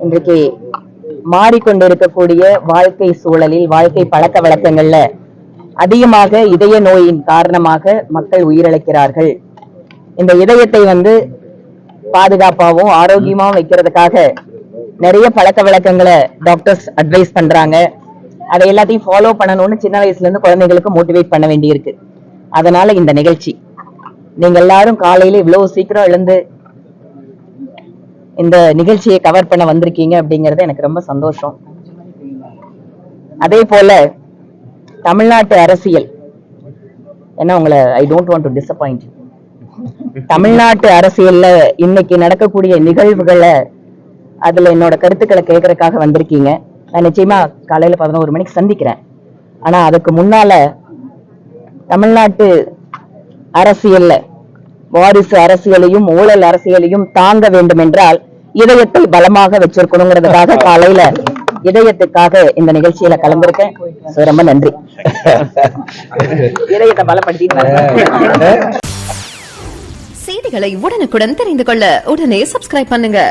இன்றைக்கு மாறிக்கொண்டிருக்கக்கூடிய வாழ்க்கை சூழலில், வாழ்க்கை பழக்க வழக்கங்கள்ல அதிகமாக இதய நோயின் காரணமாக மக்கள் உயிரிழக்கிறார்கள். இந்த இதயத்தை பாதுகாப்பாகவும் ஆரோக்கியமாகவும் வைக்கிறதுக்காக நிறைய பழக்க வழக்கங்களை டாக்டர்ஸ் அட்வைஸ் பண்றாங்க. அதை எல்லாத்தையும் ஃபாலோ பண்ணணும்னு சின்ன வயசுல இருந்து குழந்தைகளுக்கு மோட்டிவேட் பண்ண வேண்டியிருக்கு. அதனால இந்த நிகழ்ச்சி, நீங்க எல்லாரும் காலையில இவ்வளவு சீக்கிரம் எழுந்து இந்த நிகழ்ச்சியை கவர் பண்ண வந்திருக்கீங்க அப்படிங்கறது எனக்கு ரொம்ப சந்தோஷம். அதே போல தமிழ்நாட்டு அரசியல், ஏன்னா உங்களை I don't want to disappoint. தமிழ்நாட்டு அரசியல்ல இன்னைக்கு நடக்கக்கூடிய நிகழ்வுகளை, அதுல என்னோட கருத்துக்களை கேட்கறதுக்காக வந்திருக்கீங்க. நான் நிச்சயமா காலையில 11 மணிக்கு சந்திக்கிறேன். ஆனா அதுக்கு முன்னால தமிழ்நாட்டு அரசியல்ல வாரிசு அரசியலையும் ஊழல் அரசியலையும் தாங்க வேண்டும் என்றால் இதயத்தை பலமாக வச்சிருக்கணுங்கிறதுக்காக காலையில இதயத்துக்காக இந்த நிகழ்ச்சியில கலந்திருக்கேன். ரொம்ப நன்றி. இதயத்தை பலப்படுத்தி செய்திகளை உடனுக்குடன் தெரிந்து கொள்ள உடனே சப்ஸ்கிரைப் பண்ணுங்க.